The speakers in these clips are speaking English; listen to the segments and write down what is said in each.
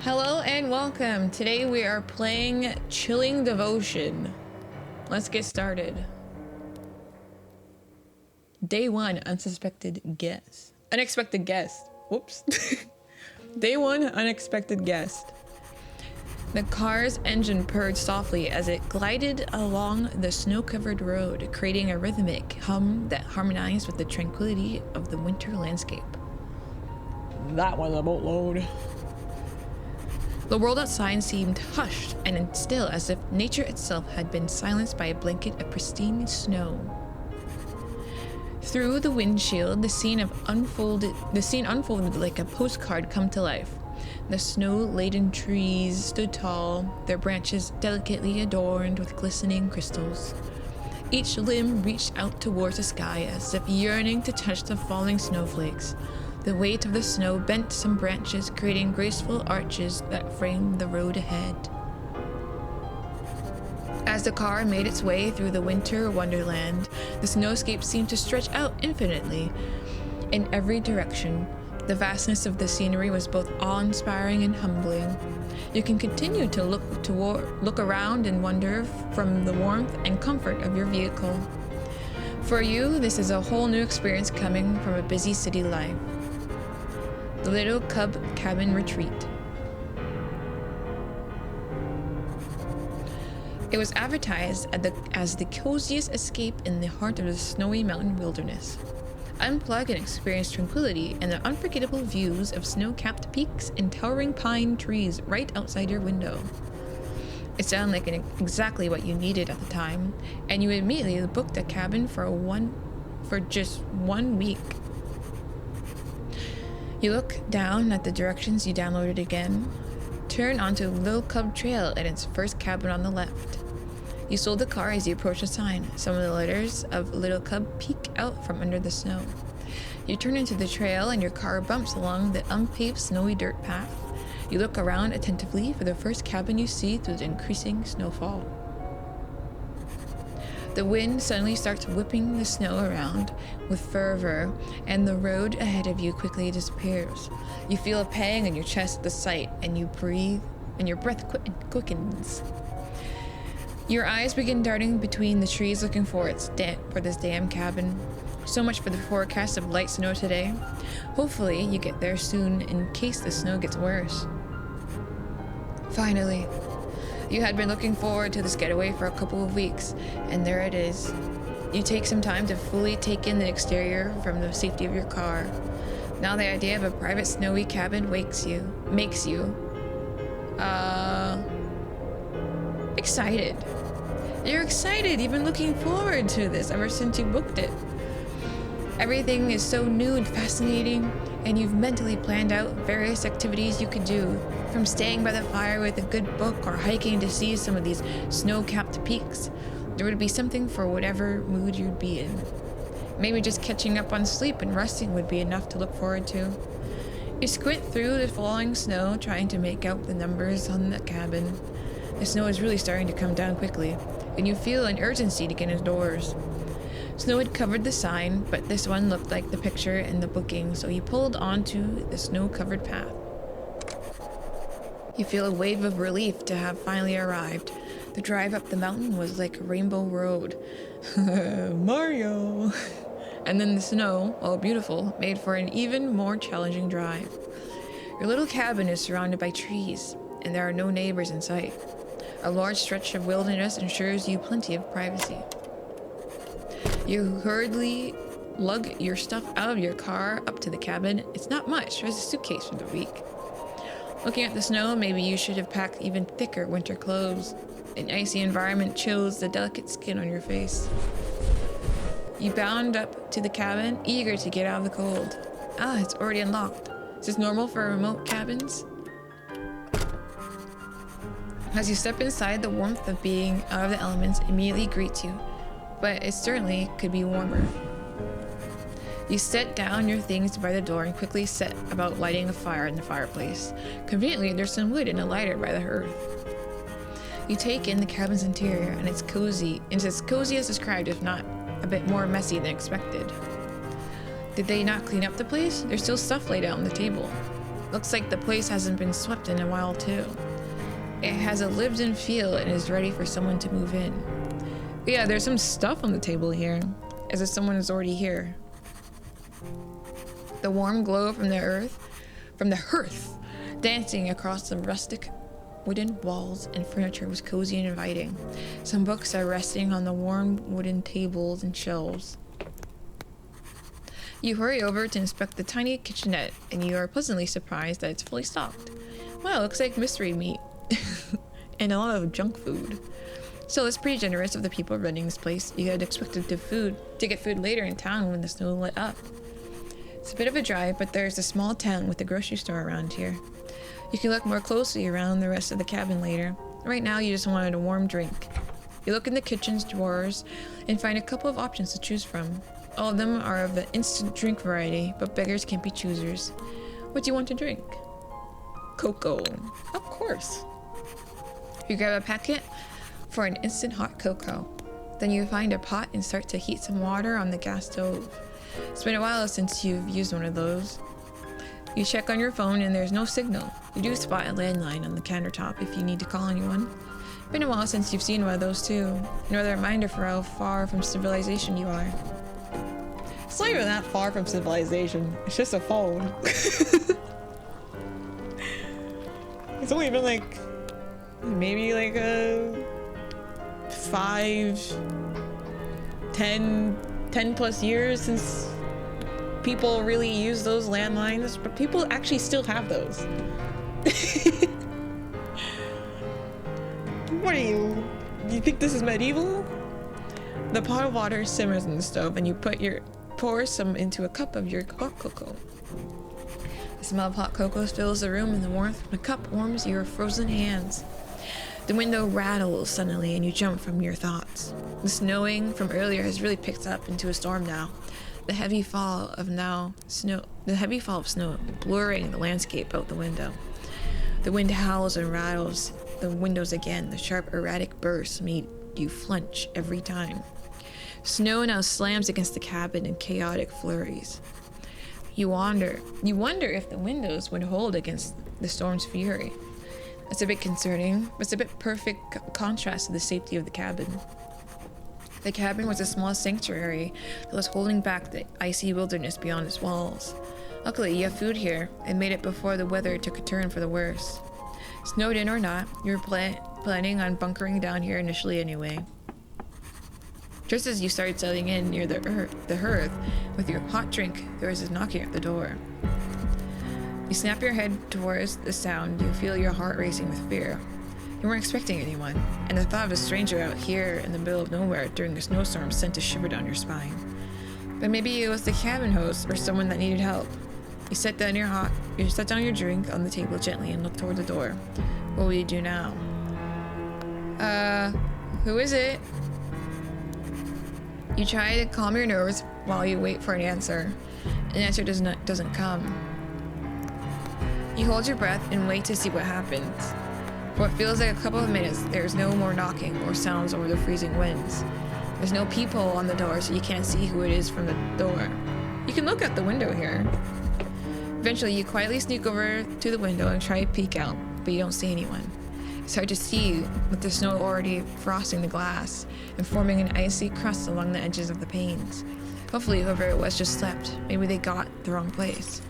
Hello and welcome. Today we are playing Chilling Devotion. Let's get started. Day 1, unexpected guest. Whoops. Day 1, unexpected guest. The car's engine purred softly as it glided along the snow-covered road, creating a rhythmic hum that harmonized with the tranquility of the winter landscape. That was a boatload. The world outside seemed hushed and still, as if nature itself had been silenced by a blanket of pristine snow. Through the windshield, the scene unfolded like a postcard come to life. The snow-laden trees stood tall, their branches delicately adorned with glistening crystals. Each limb reached out towards the sky as if yearning to touch the falling snowflakes. The weight of the snow bent some branches, creating graceful arches that framed the road ahead. As the car made its way through the winter wonderland, the snowscape seemed to stretch out infinitely in every direction. The vastness of the scenery was both awe-inspiring and humbling. You can continue to look around and wonder from the warmth and comfort of your vehicle. For you, this is a whole new experience coming from a busy city life. The Little Cub Cabin Retreat. It was advertised as the coziest escape in the heart of the snowy mountain wilderness. Unplug and experience tranquility and the unforgettable views of snow-capped peaks and towering pine trees right outside your window. It sounded like exactly what you needed at the time, and you immediately booked a cabin for just 1 week. You look down at the directions you downloaded again. Turn onto Little Cub Trail and its first cabin on the left. You sold the car as you approach the sign. Some of the letters of Little Cub peek out from under the snow. You turn into the trail and your car bumps along the unpaved snowy dirt path. You look around attentively for the first cabin you see through the increasing snowfall. The wind suddenly starts whipping the snow around with fervor, and the road ahead of you quickly disappears. You feel a pang in your chest at the sight, and you breathe, and your breath quickens. Your eyes begin darting between the trees looking for this damn cabin. So much for the forecast of light snow today. Hopefully you get there soon in case the snow gets worse. Finally. You had been looking forward to this getaway for a couple of weeks, and there it is. You take some time to fully take in the exterior from the safety of your car. Now the idea of a private snowy cabin makes you excited. You're excited. You've been looking forward to this ever since you booked it. Everything is so new and fascinating, and you've mentally planned out various activities you could do, from staying by the fire with a good book or hiking to see some of these snow-capped peaks. There would be something for whatever mood you'd be in. Maybe just catching up on sleep and resting would be enough to look forward to. You squint through the falling snow, trying to make out the numbers on the cabin. The snow is really starting to come down quickly, and you feel an urgency to get indoors. Snow had covered the sign, but this one looked like the picture in the booking, so you pulled onto the snow-covered path. You feel a wave of relief to have finally arrived. The drive up the mountain was like a rainbow road. Mario! And then the snow, while beautiful, made for an even more challenging drive. Your little cabin is surrounded by trees, and there are no neighbors in sight. A large stretch of wilderness ensures you plenty of privacy. You hurriedly lug your stuff out of your car up to the cabin. It's not much, there's a suitcase for the week. Looking at the snow, maybe you should have packed even thicker winter clothes. An icy environment chills the delicate skin on your face. You bound up to the cabin, eager to get out of the cold. It's already unlocked. Is this normal for remote cabins? As you step inside, the warmth of being out of the elements immediately greets you, but it certainly could be warmer. You set down your things by the door and quickly set about lighting a fire in the fireplace. Conveniently, there's some wood and a lighter by the hearth. You take in the cabin's interior, and it's cozy. It's as cozy as described, if not a bit more messy than expected. Did they not clean up the place? There's still stuff laid out on the table. Looks like the place hasn't been swept in a while too. It has a lived-in feel and is ready for someone to move in. Yeah, there's some stuff on the table here, as if someone is already here. The warm glow from the hearth, dancing across the rustic wooden walls and furniture was cozy and inviting. Some books are resting on the warm wooden tables and shelves. You hurry over to inspect the tiny kitchenette, and you are pleasantly surprised that it's fully stocked. Wow, looks like mystery meat. And a lot of junk food. So it's pretty generous of the people running this place. You had expected to get food later in town when the snow let up. It's a bit of a drive, but there's a small town with a grocery store around here. You can look more closely around the rest of the cabin later. Right now, you just wanted a warm drink. You look in the kitchen's drawers and find a couple of options to choose from. All of them are of the instant drink variety, but beggars can't be choosers. What do you want to drink? Cocoa. Of course. You grab a packet for an instant hot cocoa. Then you find a pot and start to heat some water on the gas stove. It's been a while since you've used one of those. You check on your phone and there's no signal. You do spot a landline on the countertop if you need to call anyone. Been a while since you've seen one of those too. Another reminder for how far from civilization you are. It's not even that far from civilization. It's just a phone. It's only been like maybe like a 10 plus years since people really use those landlines, but people actually still have those. What are you think this is medieval? The pot of water simmers in the stove and you pour some into a cup of your hot cocoa. The smell of hot cocoa fills the room and the warmth from the cup warms your frozen hands. The window rattles suddenly and you jump from your thoughts. The snowing from earlier has really picked up into a storm now. The heavy fall of snow blurring the landscape out the window. The wind howls and rattles the windows again. The sharp erratic bursts made you flinch every time. Snow now slams against the cabin in chaotic flurries. You wonder if the windows would hold against the storm's fury. It's a bit concerning, but it's a bit perfect contrast to the safety of the cabin. The cabin was a small sanctuary that was holding back the icy wilderness beyond its walls. Luckily, you have food here, and made it before the weather took a turn for the worse. Snowed in or not, you were planning on bunkering down here initially anyway. Just as you started settling in near the hearth with your hot drink, there is a knocking at the door. You snap your head towards the sound. You feel your heart racing with fear. You weren't expecting anyone, and the thought of a stranger out here in the middle of nowhere during a snowstorm sent a shiver down your spine. But maybe it was the cabin host or someone that needed help. You set down your drink on the table gently and look toward the door. What will you do now? Who is it? You try to calm your nerves while you wait for an answer. An answer doesn't come. You hold your breath and wait to see what happens. For what feels like a couple of minutes, there's no more knocking or sounds over the freezing winds. There's no people on the door, so you can't see who it is from the door. You can look out the window here. Eventually, you quietly sneak over to the window and try to peek out, but you don't see anyone. It's hard to see with the snow already frosting the glass and forming an icy crust along the edges of the panes. Hopefully, whoever it was just slept. Maybe they got the wrong place.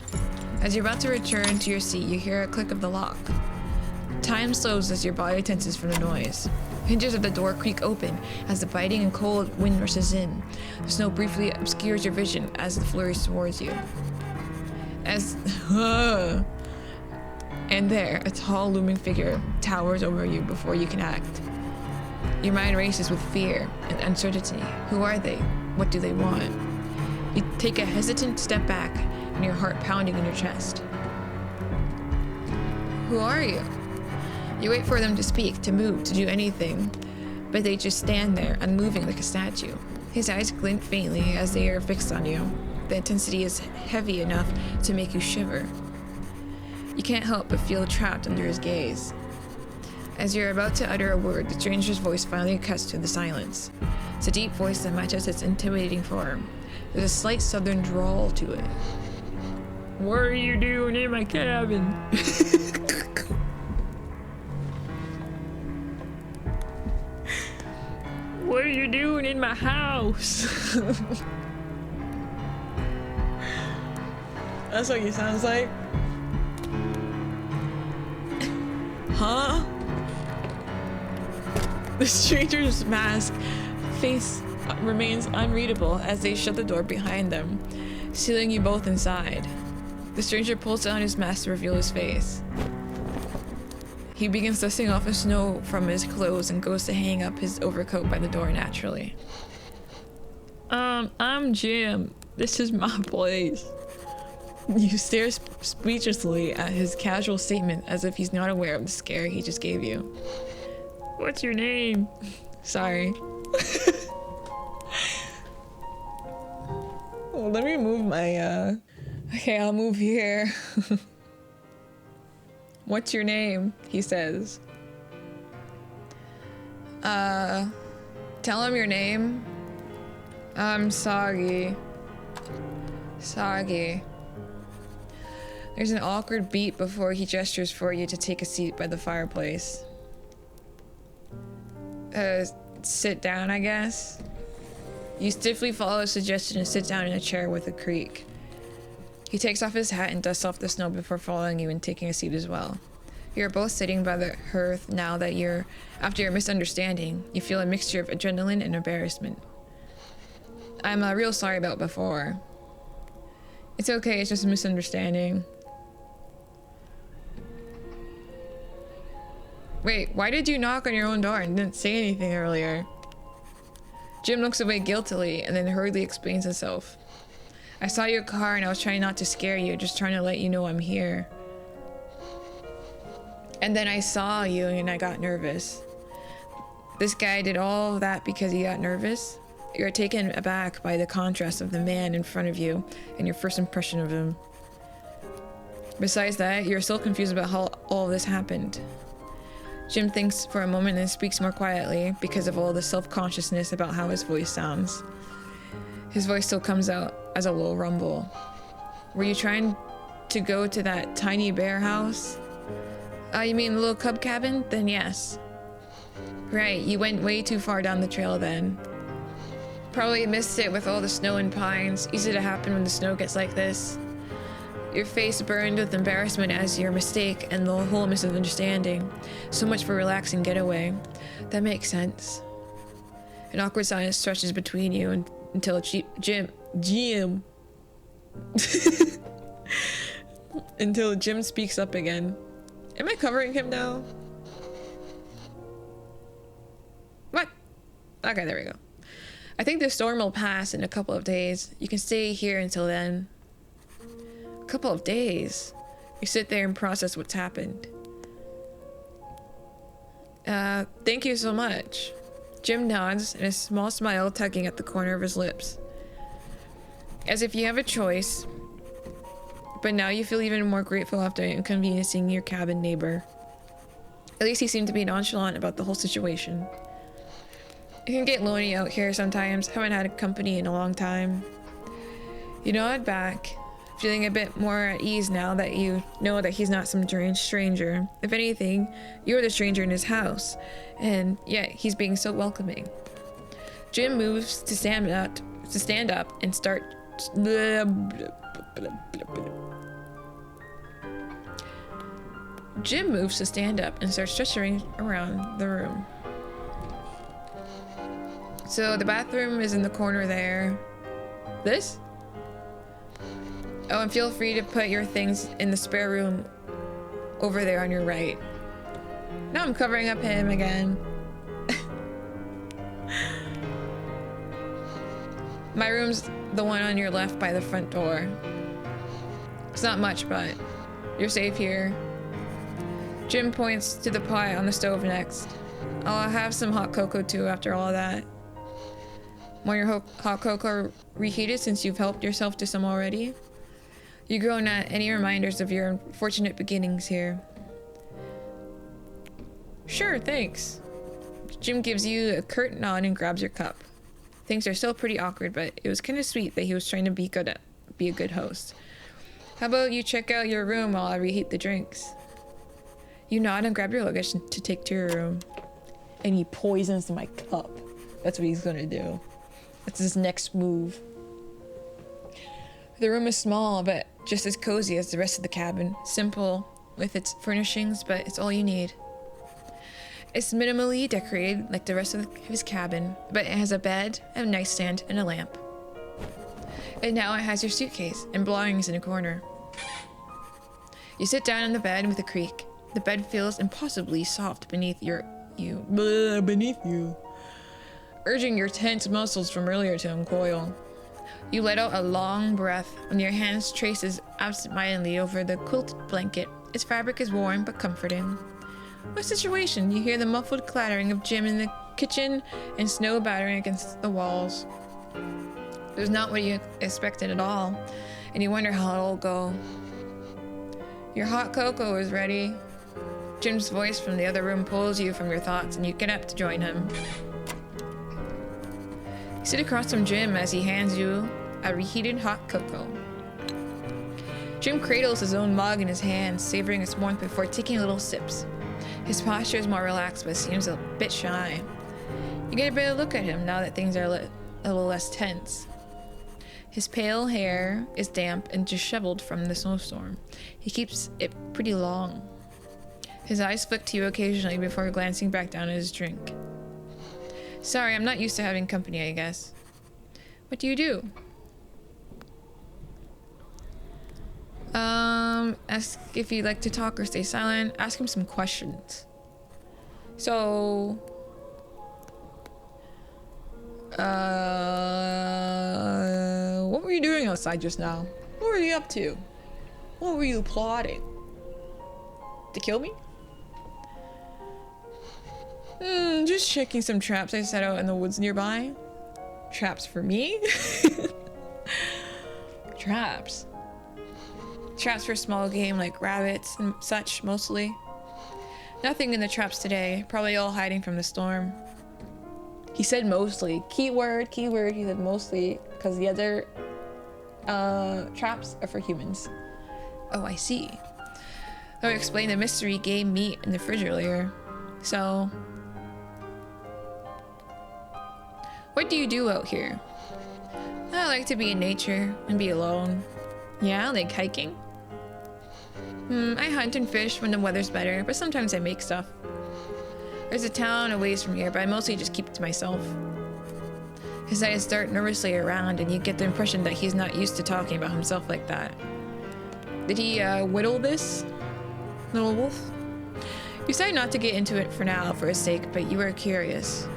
As you're about to return to your seat, you hear a click of the lock. Time slows as your body tenses from the noise. Hinges of the door creak open as the biting and cold wind rushes in. The snow briefly obscures your vision as it flurries towards you. And there, a tall looming figure towers over you before you can act. Your mind races with fear and uncertainty. Who are they? What do they want? You take a hesitant step back and your heart pounding in your chest. Who are you? You wait for them to speak, to move, to do anything, but they just stand there, unmoving like a statue. His eyes glint faintly as they are fixed on you. The intensity is heavy enough to make you shiver. You can't help but feel trapped under his gaze. As you're about to utter a word, the stranger's voice finally cuts to the silence. It's a deep voice that matches its intimidating form. There's a slight southern drawl to it. What are you doing in my cabin? What are you doing in my house? That's what he sounds like. Huh? The stranger's mask face remains unreadable as they shut the door behind them, sealing you both inside. The stranger pulls down his mask to reveal his face. He begins dusting off the snow from his clothes and goes to hang up his overcoat by the door naturally. I'm Jim. This is my place. You stare speechlessly at his casual statement as if he's not aware of the scare he just gave you. What's your name? Sorry. Well, let me move my, okay, I'll move here. What's your name? He says. Tell him your name. I'm Soggy. Soggy. There's an awkward beat before he gestures for you to take a seat by the fireplace. Sit down, I guess. You stiffly follow his suggestion and sit down in a chair with a creak. He takes off his hat and dusts off the snow before following you and taking a seat as well. You're both sitting by the hearth now that after your misunderstanding, you feel a mixture of adrenaline and embarrassment. I'm real sorry about before. It's okay, it's just a misunderstanding. Wait, why did you knock on your own door and didn't say anything earlier? Jim looks away guiltily and then hurriedly explains himself. I saw your car and I was trying not to scare you, just trying to let you know I'm here. And then I saw you and I got nervous. This guy did all of that because he got nervous? You're taken aback by the contrast of the man in front of you and your first impression of him. Besides that, you're still confused about how all this happened. Jim thinks for a moment and speaks more quietly because of all the self-consciousness about how his voice sounds. His voice still comes out as a low rumble. Were you trying to go to that tiny bear house? You mean the little cub cabin? Then yes. Right, you went way too far down the trail then. Probably missed it with all the snow and pines. Easy to happen when the snow gets like this. Your face burned with embarrassment as your mistake and the whole misunderstanding. So much for relaxing getaway. That makes sense. An awkward silence stretches between you until Jim until Jim speaks up again. Am I covering him now? What? Okay, there we go. I think the storm will pass in a couple of days. You can stay here until then. A couple of days? You sit there and process what's happened. Thank you so much. Jim nods and a small smile tugging at the corner of his lips. As if you have a choice, but now you feel even more grateful after inconveniencing your cabin neighbor. At least he seemed to be nonchalant about the whole situation. It can get lonely out here sometimes. Haven't had company in a long time. You nod back, feeling a bit more at ease now that you know that he's not some deranged stranger. If anything, you're the stranger in his house, and yet he's being so welcoming. Jim moves to stand up and start. Jim moves to stand up and starts stretching around the room. So the bathroom is in the corner there. This? Oh, and feel free to put your things in the spare room over there on your right. Now I'm covering up him again. My room's the one on your left by the front door. It's not much, but you're safe here. Jim points to the pot on the stove next. I'll have some hot cocoa too after all of that. Want your hot cocoa reheated since you've helped yourself to some already? You groan at any reminders of your unfortunate beginnings here. Sure, thanks. Jim gives you a curt nod and grabs your cup. Things are still pretty awkward, but it was kind of sweet that he was trying to be a good host. How about you check out your room while I reheat the drinks? You nod and grab your luggage to take to your room. And he poisons my cup. That's what he's gonna do. That's his next move. The room is small, but just as cozy as the rest of the cabin. Simple with its furnishings, but it's all you need. It's minimally decorated like the rest of his cabin, but it has a bed, a nightstand, and a lamp. And now it has your suitcase and belongings in a corner. You sit down on the bed with a creak. The bed feels impossibly soft beneath you, urging your tense muscles from earlier to uncoil. You let out a long breath when your hands traces absentmindedly over the quilted blanket. Its fabric is warm but comforting. What situation? You hear the muffled clattering of Jim in the kitchen and snow battering against the walls. It was not what you expected at all, and you wonder how it'll go. Your hot cocoa is ready. Jim's voice from the other room pulls you from your thoughts, and you get up to join him. You sit across from Jim as he hands you a reheated hot cocoa. Jim cradles his own mug in his hands, savoring its warmth before taking little sips. His posture is more relaxed, but seems a bit shy. You get a better look at him now that things are a little less tense. His pale hair is damp and disheveled from the snowstorm. He keeps it pretty long. His eyes flick to you occasionally before glancing back down at his drink. Sorry, I'm not used to having company, I guess. What do you do? Ask if you'd like to talk or stay silent. Ask him some questions. So... what were you doing outside just now? What were you up to? What were you plotting? To kill me? Just checking some traps I set out in the woods nearby. Traps for me? Traps. Traps for small game like rabbits and such, mostly. Nothing in the traps today, probably all hiding from the storm. He said mostly. Keyword, he said mostly, because the other traps are for humans. Oh, I see. I would explain the mystery game meat in the fridge earlier. So... what do you do out here? I like to be in nature and be alone. Yeah, like hiking. I hunt and fish when the weather's better, but sometimes I make stuff. There's a town a ways from here, but I mostly just keep it to myself. His eyes dart nervously around, and you get the impression that he's not used to talking about himself like that. Did he whittle this, little wolf? You decided not to get into it for now for his sake, but you were curious.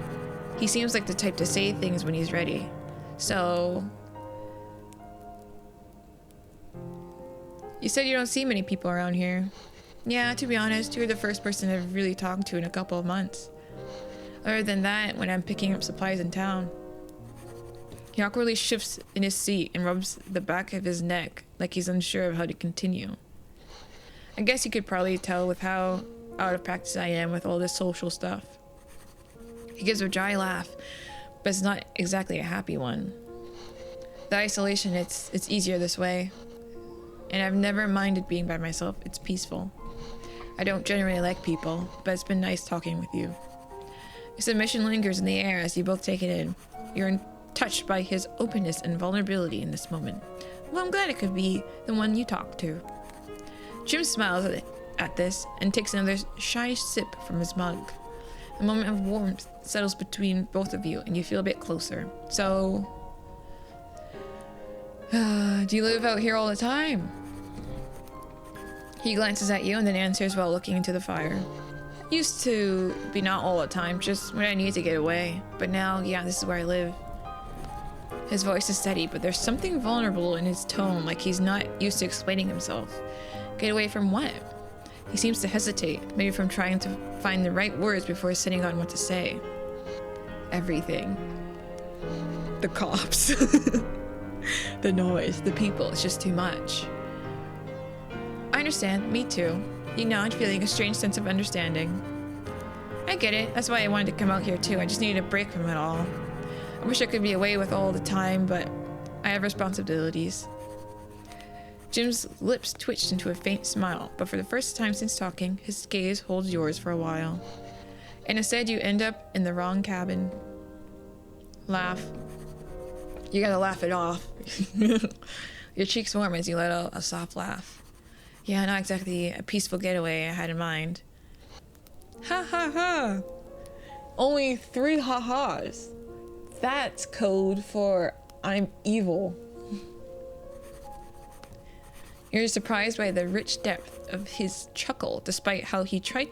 He seems like the type to say things when he's ready. So... you said you don't see many people around here. Yeah, to be honest, you're the first person I've really talked to in a couple of months. Other than that, when I'm picking up supplies in town. He awkwardly shifts in his seat and rubs the back of his neck like he's unsure of how to continue. I guess you could probably tell with how out of practice I am with all this social stuff. He gives a dry laugh, but it's not exactly a happy one. The isolation, it's easier this way. And I've never minded being by myself. It's peaceful. I don't generally like people, but it's been nice talking with you. His submission lingers in the air as you both take it in. You're touched by his openness and vulnerability in this moment. Well, I'm glad it could be the one you talk to. Jim smiles at this and takes another shy sip from his mug. A moment of warmth settles between both of you, and you feel a bit closer. So... do you live out here all the time? He glances at you and then answers while looking into the fire. Used to be not all the time, just when I need to get away. But now, yeah, this is where I live. His voice is steady, but there's something vulnerable in his tone, like he's not used to explaining himself. Get away from what? He seems to hesitate, maybe from trying to find the right words before sitting on what to say. Everything. The cops. The noise, the people, it's just too much. I understand, me too. You nod, feeling a strange sense of understanding. I get it, that's why I wanted to come out here too. I just needed a break from it all. I wish I could be away with all the time, but I have responsibilities. Jim's lips twitched into a faint smile, but for the first time since talking, his gaze holds yours for a while. And instead you end up in the wrong cabin. Laugh. You gotta laugh it off. Your cheeks warm as you let out a soft laugh. Yeah, not exactly a peaceful getaway I had in mind. Ha ha ha! Only 3 ha-has. That's code for I'm evil. You're surprised by the rich depth of his chuckle, despite how he tried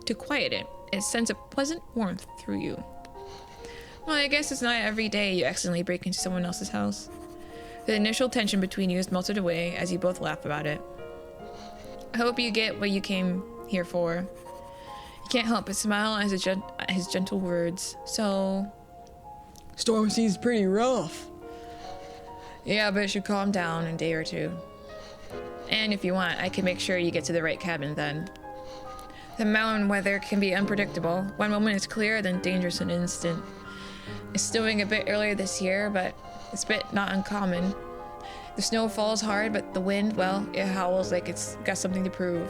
to quiet it. It sends a pleasant warmth through you. Well, I guess it's not every day you accidentally break into someone else's house. The initial tension between you is melted away as you both laugh about it. I hope you get what you came here for. You can't help but smile at his gentle words. So, storm seems pretty rough. Yeah, but it should calm down in a day or two. And if you want, I can make sure you get to the right cabin then. The mountain weather can be unpredictable. One moment it's clear, then dangerous in an instant. It's snowing a bit earlier this year, but it's a bit not uncommon. The snow falls hard, but the wind, well, it howls like it's got something to prove.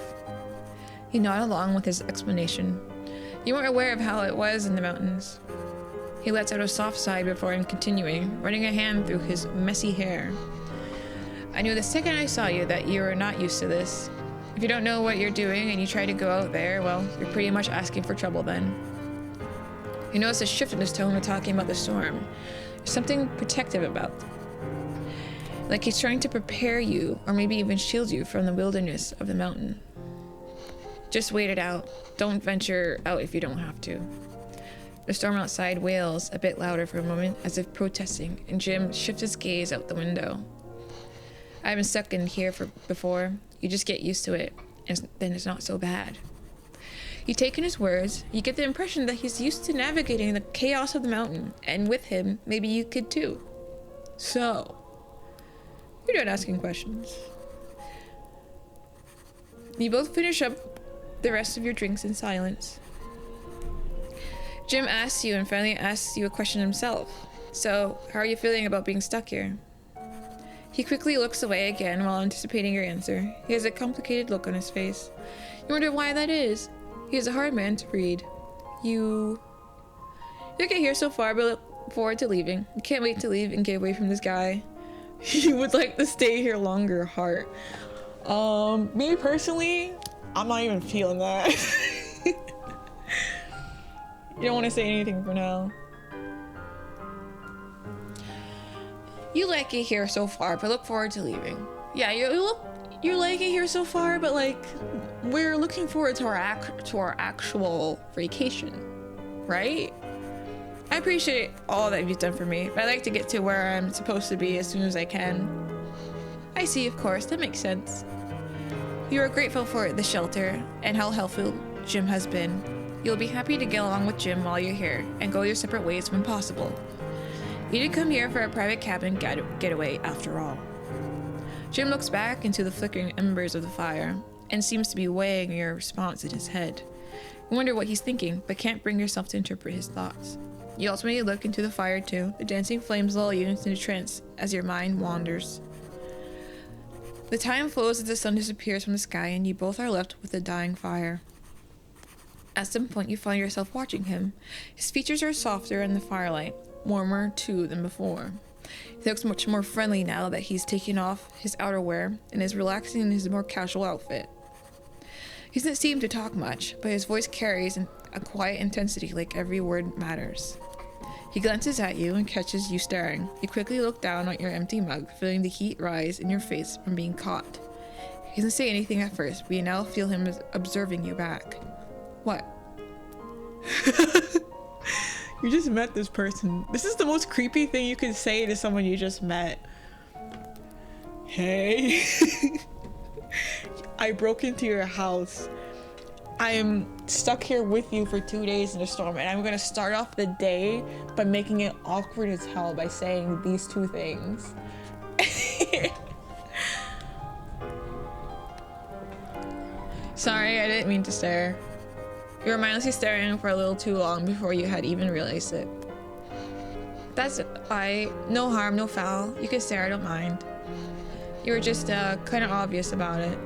He nodded along with his explanation. You weren't aware of how it was in the mountains. He lets out a soft sigh before him continuing, running a hand through his messy hair. I knew the second I saw you that you were not used to this. If you don't know what you're doing and you try to go out there, well, you're pretty much asking for trouble then. You notice a shift in his tone when talking about the storm. There's something protective about it. Like he's trying to prepare you, or maybe even shield you from the wilderness of the mountain. Just wait it out. Don't venture out if you don't have to. The storm outside wails a bit louder for a moment, as if protesting, and Jim shifts his gaze out the window. I've been stuck in here before. You just get used to it, and then it's not so bad. You take in his words, you get the impression that he's used to navigating the chaos of the mountain, and with him, maybe you could too. So, you're done asking questions. You both finish up the rest of your drinks in silence. Jim asks you and finally asks you a question himself. So, how are you feeling about being stuck here? He quickly looks away again while anticipating your answer. He has a complicated look on his face. You wonder why that is. He is a hard man to read. You get here so far, but look forward to leaving. You can't wait to leave and get away from this guy. You would like to stay here longer, heart. Me personally, I'm not even feeling that. You don't want to say anything for now. You like it here so far, but look forward to leaving. Yeah, you like it here so far, but like we're looking forward to our actual vacation, right? I appreciate all that you've done for me, but I like to get to where I'm supposed to be as soon as I can. I see, of course, that makes sense. You are grateful for the shelter and how helpful Jim has been. You'll be happy to get along with Jim while you're here and go your separate ways when possible. You did come here for a private cabin getaway after all. Jim looks back into the flickering embers of the fire and seems to be weighing your response in his head. You wonder what he's thinking, but can't bring yourself to interpret his thoughts. You ultimately look into the fire too. The dancing flames lull you into a trance as your mind wanders. The time flows as the sun disappears from the sky and you both are left with a dying fire. At some point you find yourself watching him. His features are softer in the firelight, warmer too than before. He looks much more friendly now that he's taken off his outerwear and is relaxing in his more casual outfit. He doesn't seem to talk much, but his voice carries a quiet intensity like every word matters. He glances at you and catches you staring. You quickly look down at your empty mug, feeling the heat rise in your face from being caught. He doesn't say anything at first, but you now feel him observing you back. What? You just met this person. This is the most creepy thing you could say to someone you just met. Hey. I broke into your house. I am stuck here with you for 2 days in a storm, and I'm gonna start off the day by making it awkward as hell by saying these 2 things. Sorry, I didn't mean to stare. You were mindlessly staring for a little too long before you had even realized it. That's no harm, no foul. You can stare, I don't mind. You were just kind of obvious about it.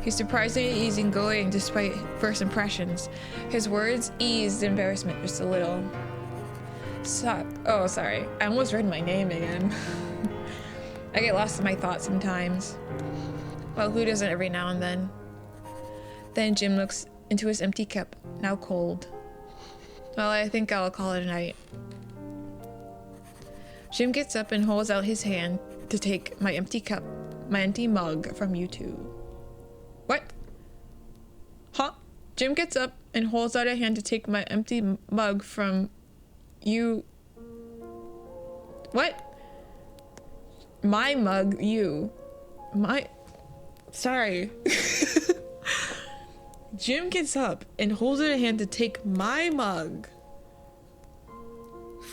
He's surprisingly easygoing despite first impressions. His words eased embarrassment just a little. Oh, sorry. I almost read my name again. I get lost in my thoughts sometimes. Well, who doesn't every now and then? Then Jim looks into his empty cup, now cold. Well, I think I'll call it a night. Jim gets up and holds out his hand to take my empty mug from you two. What? Huh? Jim gets up and holds out a hand to take my empty mug from you. What? My mug, you. Sorry. Jim gets up and holds out a hand to take my mug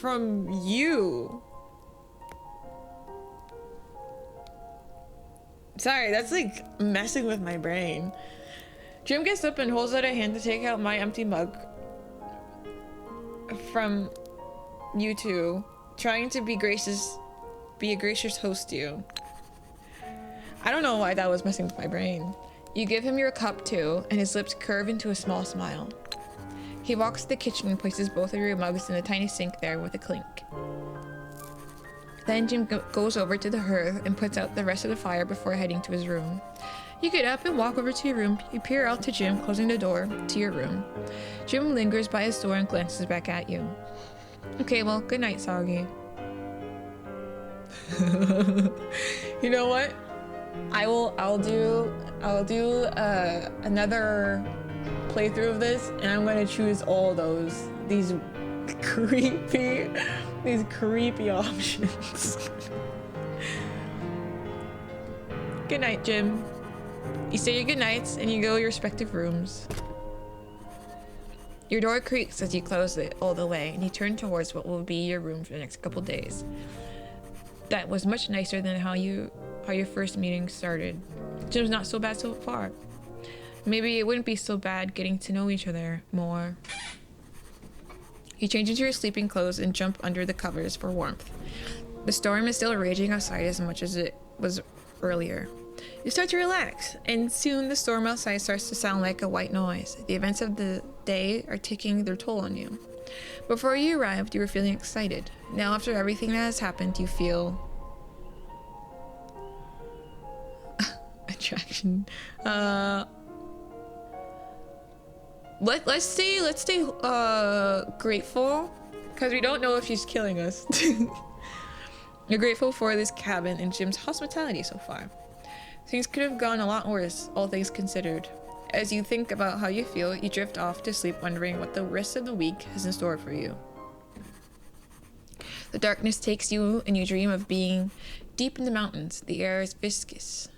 from you. Sorry, that's like messing with my brain. Jim gets up and holds out a hand to take out my empty mug from you two, trying to be a gracious host to you. I don't know why that was messing with my brain. You give him your cup too, and his lips curve into a small smile. He walks to the kitchen and places both of your mugs in a tiny sink there with a clink. Then Jim goes over to the hearth and puts out the rest of the fire before heading to his room. You get up and walk over to your room. You peer out to Jim, closing the door to your room. Jim lingers by his door and glances back at you. Okay, well, good night, Soggy. You know what? I'll do another playthrough of this, and I'm gonna choose all these creepy options. Good night, Jim. You say your good nights and you go your respective rooms. Your door creaks as you close it all the way, and you turn towards what will be your room for the next couple days. That was much nicer than how your first meeting started. Jim's not so bad so far. Maybe it wouldn't be so bad getting to know each other more. You change into your sleeping clothes and jump under the covers for warmth. The storm is still raging outside as much as it was earlier. You start to relax, and soon the storm outside starts to sound like a white noise. The events of the day are taking their toll on you. Before you arrived, you were feeling excited. Now, after everything that has happened, you feel attraction. Let's stay grateful, because we don't know if she's killing us. You're grateful for this cabin and Jim's hospitality so far. Things could have gone a lot worse, all things considered. As you think about how you feel, you drift off to sleep wondering what the rest of the week has in store for you. The darkness takes you and you dream of being deep in the mountains. The air is vicious,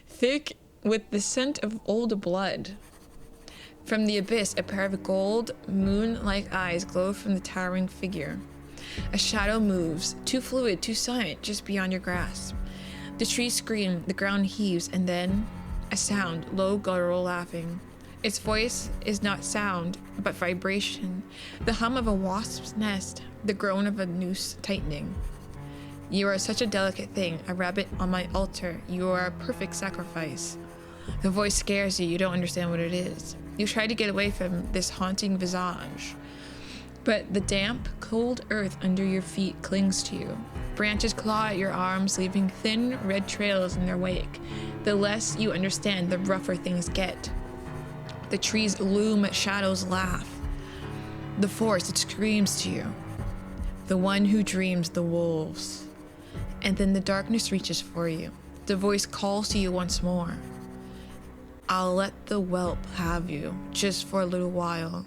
thick with the scent of old blood. From the abyss, a pair of gold, moon-like eyes glow from the towering figure. A shadow moves, too fluid, too silent, just beyond your grasp. The trees scream, the ground heaves, and then a sound, low guttural laughing. Its voice is not sound, but vibration. The hum of a wasp's nest, the groan of a noose tightening. You are such a delicate thing, a rabbit on my altar. You are a perfect sacrifice. The voice scares you, you don't understand what it is. You try to get away from this haunting visage, but the damp, cold earth under your feet clings to you. Branches claw at your arms, leaving thin, red trails in their wake. The less you understand, the rougher things get. The trees loom, shadows laugh. The forest, it screams to you. The one who dreams the wolves. And then the darkness reaches for you. The voice calls to you once more. I'll let the whelp have you, just for a little while.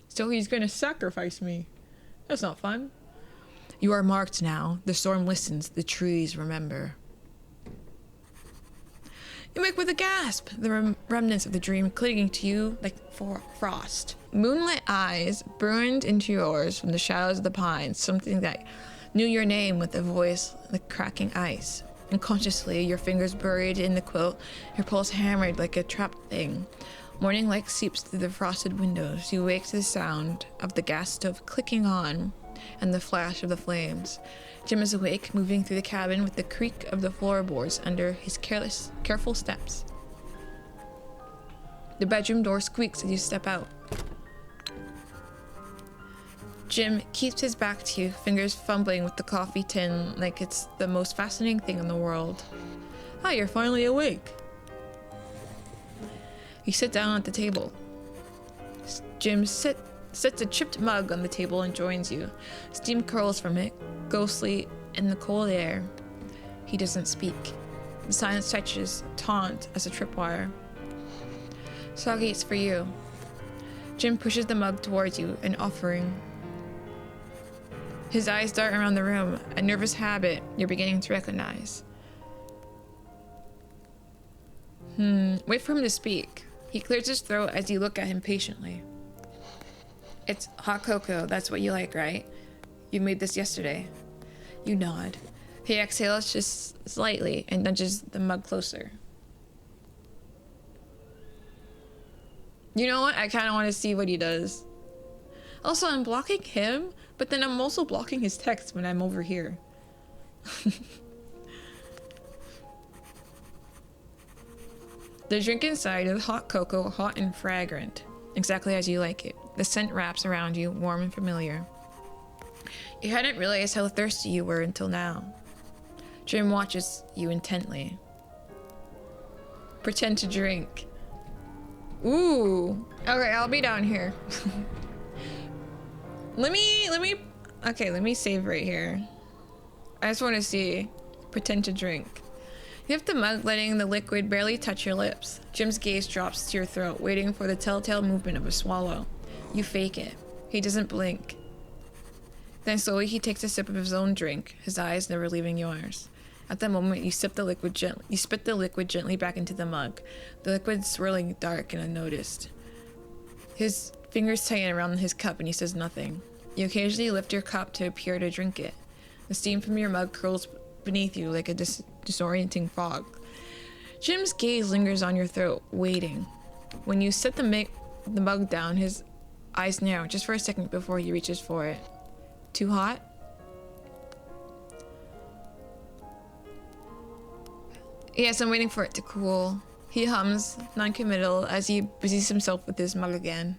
So he's gonna sacrifice me. That's not fun. You are marked now. The storm listens. The trees remember. You wake with a gasp, the remnants of the dream clinging to you like frost. Moonlit eyes burned into yours from the shadows of the pines, something that knew your name with a voice like cracking ice. Unconsciously, your fingers buried in the quilt, your pulse hammered like a trapped thing. Morning light seeps through the frosted windows. You wake to the sound of the gas stove clicking on and the flash of the flames. Jim is awake, moving through the cabin with the creak of the floorboards under his careful steps. The bedroom door squeaks as you step out. Jim keeps his back to you, fingers fumbling with the coffee tin like it's the most fascinating thing in the world. Ah, you're finally awake. You sit down at the table. Jim sets a chipped mug on the table and joins you. Steam curls from it, ghostly in the cold air. He doesn't speak. The silence touches taut as a tripwire. Soggy, it's for you. Jim pushes the mug towards you, an offering. His eyes dart around the room, a nervous habit you're beginning to recognize. Wait for him to speak. He clears his throat as you look at him patiently. It's hot cocoa, that's what you like, right? You made this yesterday. You nod. He exhales just slightly and nudges the mug closer. You know what? I kind of want to see what he does. Also, I'm blocking him, but then I'm also blocking his text when I'm over here. The drink inside is hot cocoa, hot and fragrant, exactly as you like it. The scent wraps around you, warm and familiar. You hadn't realized how thirsty you were until now. Jim watches you intently. Pretend to drink. Ooh. Okay, I'll be down here. Let me save right here. I just want to see. Pretend to drink. You have the mug, letting the liquid barely touch your lips. Jim's gaze drops to your throat, waiting for the telltale movement of a swallow. You fake it. He doesn't blink. Then slowly he takes a sip of his own drink, his eyes never leaving yours. At that moment, you spit the liquid gently back into the mug, the liquid swirling dark and unnoticed. His fingers tighten around his cup and he says nothing. You occasionally lift your cup to appear to drink it. The steam from your mug curls beneath you like a disorienting fog. Jim's gaze lingers on your throat, waiting. When you set the mug down, his eyes narrow just for a second before he reaches for it. Too hot? Yes, I'm waiting for it to cool. He hums, non-committal, as he busies himself with his mug again.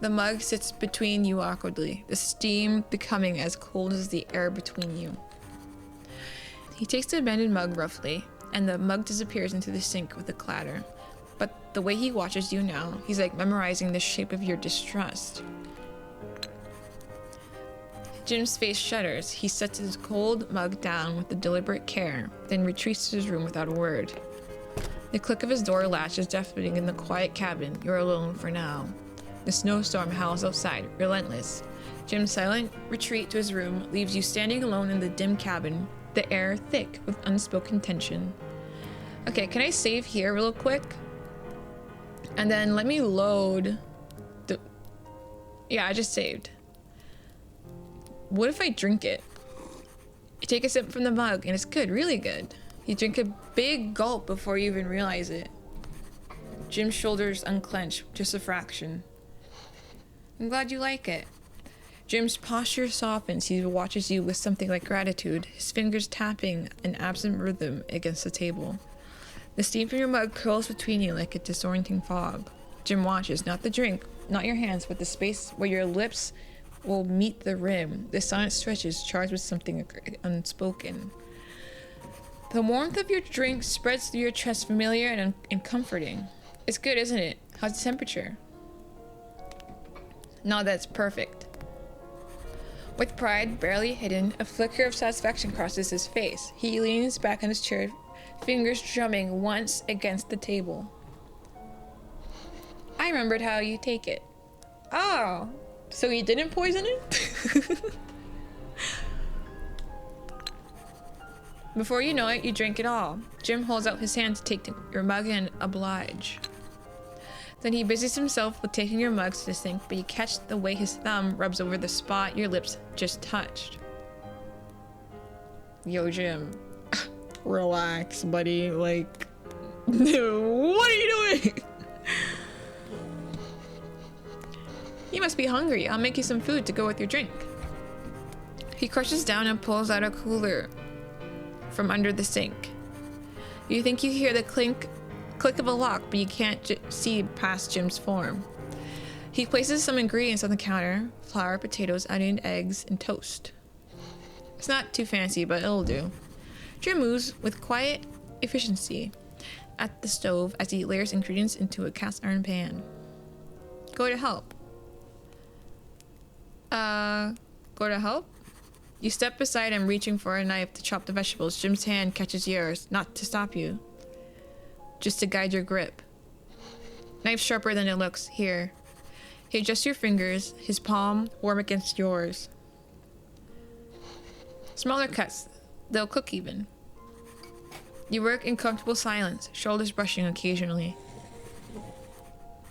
The mug sits between you awkwardly, the steam becoming as cold as the air between you. He takes the abandoned mug roughly, and the mug disappears into the sink with a clatter. But the way he watches you now, he's like memorizing the shape of your distrust. Jim's face shudders. He sets his cold mug down with deliberate care, then retreats to his room without a word. The click of his door latch is deafening in the quiet cabin. You're alone for now. The snowstorm howls outside, relentless. Jim's silent retreat to his room leaves you standing alone in the dim cabin, the air thick with unspoken tension. Okay, can I save here real quick? And then let me load the... Yeah, I just saved. What if I drink it? You take a sip from the mug and it's good, really good. You drink a big gulp before you even realize it. Jim's shoulders unclench, just a fraction. I'm glad you like it. Jim's posture softens. He watches you with something like gratitude, his fingers tapping an absent rhythm against the table. The steam from your mug curls between you like a disorienting fog. Jim watches, not the drink, not your hands, but the space where your lips will meet the rim. The silence stretches, charged with something unspoken. The warmth of your drink spreads through your chest, familiar and comforting. It's good, isn't it? How's the temperature? No, that's perfect. With pride barely hidden, a flicker of satisfaction crosses his face. He leans back in his chair, fingers drumming once against the table. I remembered how you take it. Oh, so you didn't poison it? Before you know it, you drink it all. Jim holds out his hand to take your mug and oblige. Then he busies himself with taking your mugs to the sink, but you catch the way his thumb rubs over the spot your lips just touched. Yo, Jim. Relax, buddy. Like, what are you doing? You must be hungry. I'll make you some food to go with your drink. He crushes down and pulls out a cooler from under the sink. You think you hear the click of a lock, but you can't see past Jim's form. He places some ingredients on the counter: flour, potatoes, onion, eggs, and toast. It's not too fancy, but it'll do. Jim moves with quiet efficiency at the stove as he layers ingredients into a cast iron pan. Go to help. Go to help? You step beside him, reaching for a knife to chop the vegetables. Jim's hand catches yours, not to stop you, just to guide your grip. Knife sharper than it looks. Here. He adjusts your fingers, his palm warm against yours. Smaller cuts. They'll cook even. You work in comfortable silence, shoulders brushing occasionally.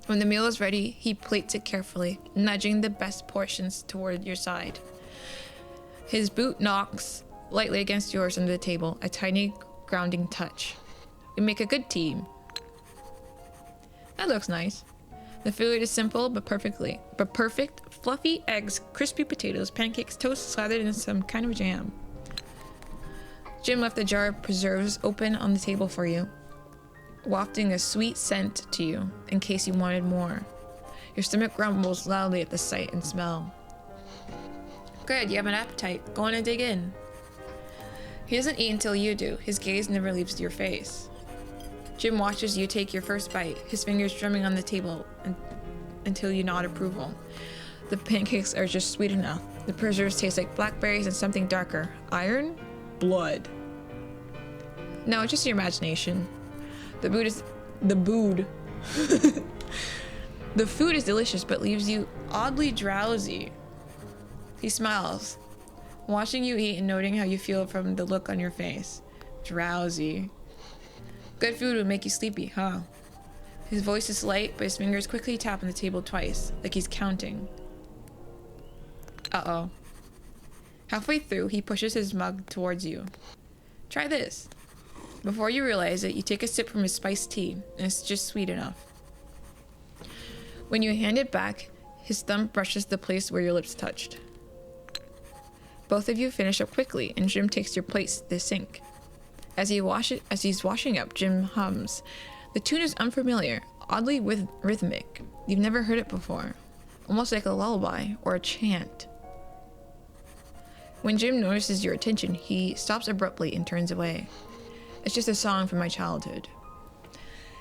When the meal is ready, he plates it carefully, nudging the best portions toward your side. His boot knocks lightly against yours under the table, a tiny grounding touch. You make a good team. That looks nice. The food is simple but perfect. Fluffy eggs, crispy potatoes, pancakes, toast slathered in some kind of jam. Jim left a jar of preserves open on the table for you, wafting a sweet scent to you in case you wanted more. Your stomach grumbles loudly at the sight and smell. Good, you have an appetite. Go on and dig in. He doesn't eat until you do. His gaze never leaves your face. Jim watches you take your first bite, his fingers drumming on the table until you nod approval. The pancakes are just sweet enough. The preserves taste like blackberries and something darker. Iron? Blood. No, it's just your imagination. The food is delicious but leaves you oddly drowsy. He smiles, watching you eat and noting how you feel from the look on your face. Drowsy. Good food would make you sleepy, huh? His voice is light, but his fingers quickly tap on the table twice, like he's counting. Uh-oh. Halfway through, he pushes his mug towards you. Try this. Before you realize it, you take a sip from his spiced tea, and it's just sweet enough. When you hand it back, his thumb brushes the place where your lips touched. Both of you finish up quickly, and Jim takes your plates to the sink. As he's washing up, Jim hums. The tune is unfamiliar, oddly rhythmic. You've never heard it before. Almost like a lullaby or a chant. When Jim notices your attention, he stops abruptly and turns away. It's just a song from my childhood.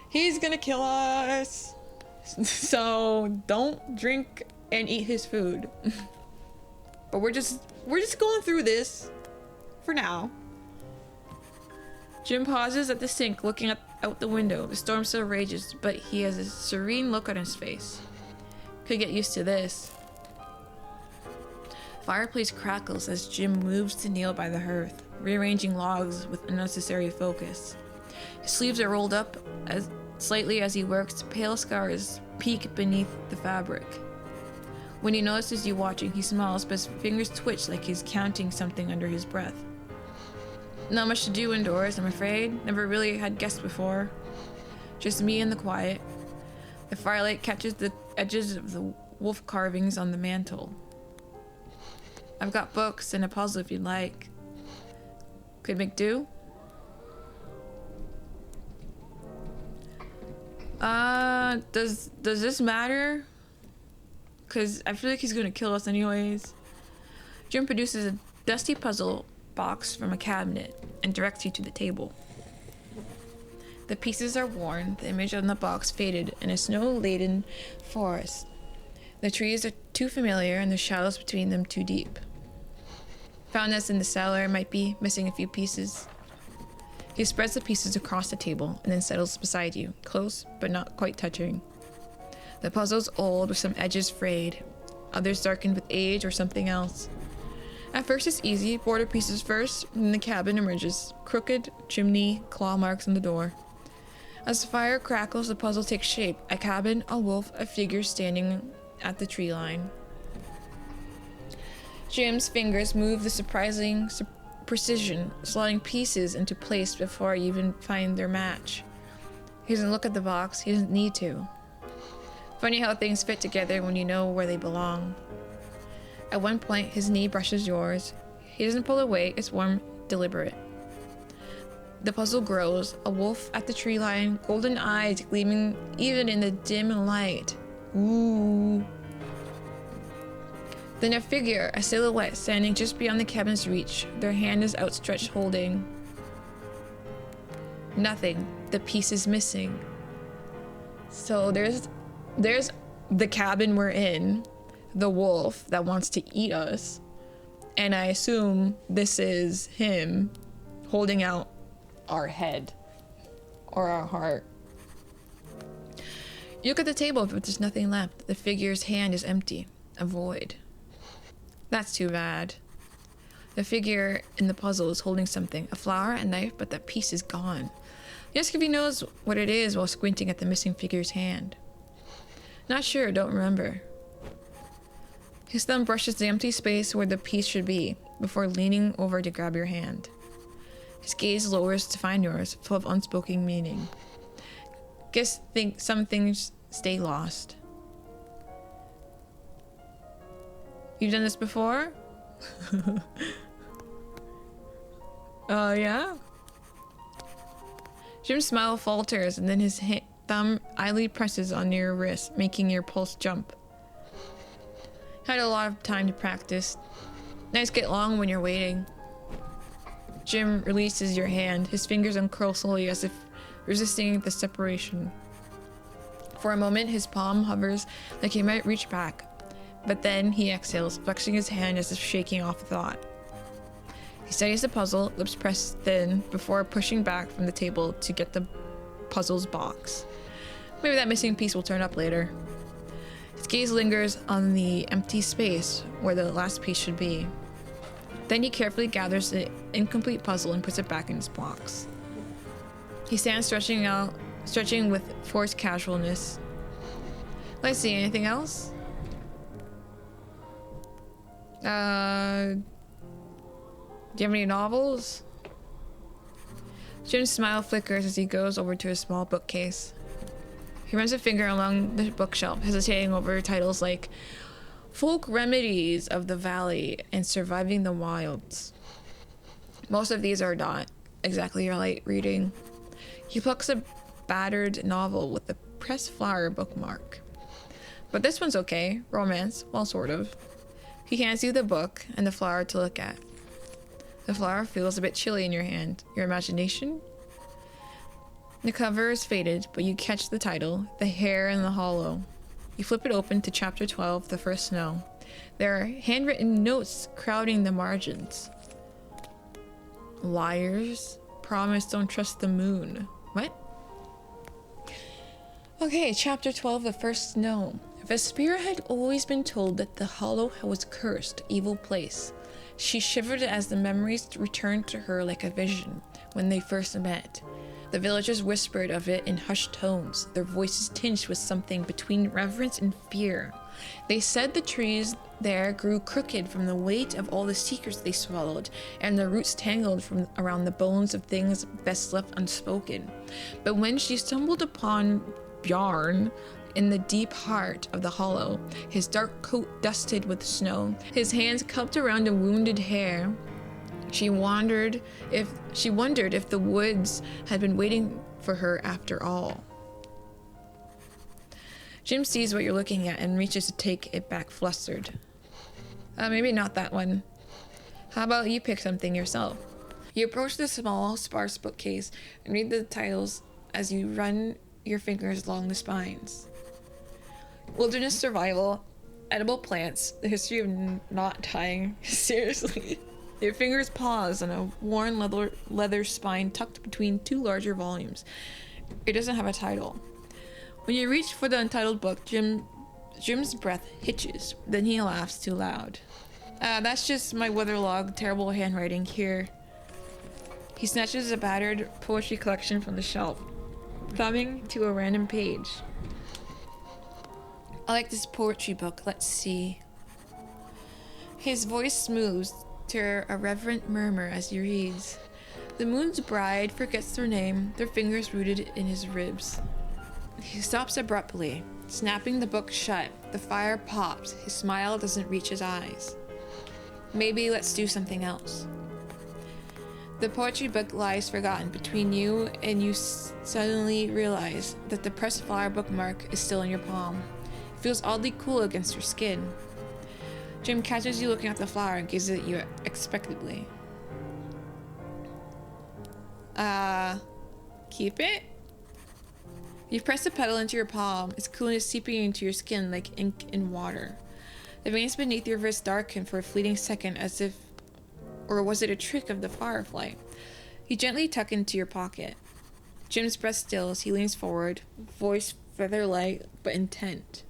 He's gonna kill us! So don't drink and eat his food. But we're just going through this for now. Jim pauses at the sink, looking out the window. The storm still rages, but he has a serene look on his face. Could get used to this. Fireplace crackles as Jim moves to kneel by the hearth, rearranging logs with unnecessary focus. His sleeves are rolled up slightly as he works. Pale scars peek beneath the fabric. When he notices you watching, he smiles, but his fingers twitch like he's counting something under his breath. Not much to do indoors, I'm afraid. Never really had guests before. Just me and the quiet. The firelight catches the edges of the wolf carvings on the mantle. I've got books and a puzzle if you'd like. Could make do? Does this matter? Cause I feel like he's gonna kill us anyways. Jim produces a dusty puzzle box from a cabinet and directs you to the table. The pieces are worn, the image on the box faded in a snow-laden forest. The trees are too familiar and the shadows between them too deep. Found this in the cellar, might be missing a few pieces. He spreads the pieces across the table and then settles beside you, close but not quite touching. The puzzle's old with some edges frayed, others darkened with age or something else. At first it's easy, border pieces first, then the cabin emerges, crooked chimney, claw marks on the door. As the fire crackles, the puzzle takes shape, a cabin, a wolf, a figure standing at the tree line. Jim's fingers move with surprising precision, slotting pieces into place before you even find their match. He doesn't look at the box, he doesn't need to. Funny how things fit together when you know where they belong. At one point, his knee brushes yours. He doesn't pull away, it's warm, deliberate. The puzzle grows, a wolf at the tree line, golden eyes gleaming even in the dim light. Ooh. Then a figure, a silhouette, standing just beyond the cabin's reach. Their hand is outstretched, holding nothing. The piece is missing. So there's the cabin we're in, the wolf that wants to eat us, and I assume this is him holding out our head or our heart. You look at the table, but there's nothing left. The figure's hand is empty, a void. That's too bad. The figure in the puzzle is holding something, a flower, a knife, but that piece is gone. You ask if he knows what it is while squinting at the missing figure's hand. Not sure, don't remember. His thumb brushes the empty space where the piece should be, before leaning over to grab your hand. His gaze lowers to find yours, full of unspoken meaning. Guess some things stay lost. You've done this before? Yeah? Jim's smile falters, and then his thumb idly presses on your wrist, making your pulse jump. Had a lot of time to practice. Nights get long when you're waiting. Jim releases your hand. His fingers uncurl slowly as if resisting the separation. For a moment, his palm hovers like he might reach back. But then he exhales, flexing his hand as if shaking off a thought. He studies the puzzle, lips pressed thin, before pushing back from the table to get the puzzle's box. Maybe that missing piece will turn up later. His gaze lingers on the empty space where the last piece should be. Then he carefully gathers the incomplete puzzle and puts it back in its box. He stands stretching with forced casualness. Let's see, anything else? Do you have any novels? Jim's smile flickers as he goes over to a small bookcase. He runs a finger along the bookshelf, hesitating over titles like Folk Remedies of the Valley and Surviving the Wilds. Most of these are not exactly your light reading. He plucks a battered novel with a pressed flower bookmark. But this one's okay. Romance, well, sort of. He hands you the book and the flower to look at. The flower feels a bit chilly in your hand. Your imagination? The cover is faded, but you catch the title, The Hare in the Hollow. You flip it open to chapter 12, The First Snow. There are handwritten notes crowding the margins. Liars. Promise don't trust the moon. What? Okay, chapter 12, The First Snow. Vespera had always been told that the hollow was a cursed, evil place. She shivered as the memories returned to her like a vision when they first met. The villagers whispered of it in hushed tones, their voices tinged with something between reverence and fear. They said the trees there grew crooked from the weight of all the secrets they swallowed, and their roots tangled from around the bones of things best left unspoken. But when she stumbled upon Bjarn in the deep heart of the hollow, his dark coat dusted with snow, his hands cupped around a wounded hare, she wondered if the woods had been waiting for her after all. Jim sees what you're looking at and reaches to take it back, flustered. Maybe not that one. How about you pick something yourself? You approach the small, sparse bookcase and read the titles as you run your fingers along the spines. Wilderness survival, edible plants, the history of not dying. Seriously. Your fingers pause on a worn leather spine tucked between two larger volumes. It doesn't have a title. When you reach for the untitled book, Jim's breath hitches. Then he laughs too loud. That's just my weatherlogged, terrible handwriting here. He snatches a battered poetry collection from the shelf, thumbing to a random page. I like this poetry book. Let's see. His voice smooths to a reverent murmur as he reads. The moon's bride forgets their name, their fingers rooted in his ribs. He stops abruptly, Snapping the book shut, the fire pops. His smile doesn't reach his eyes. Maybe let's do something else. The poetry book lies forgotten between you, and you suddenly realize that the pressed flower bookmark is still in your palm. It feels oddly cool against your skin. Jim catches you looking at the flower and gazes at you expectantly. Keep it? You press the petal into your palm, its coolness seeping into your skin like ink in water. The veins beneath your wrist darken for a fleeting second as if... or was it a trick of the firefly? You gently tuck into your pocket. Jim's breath stills, he leans forward, voice feather-light but intent.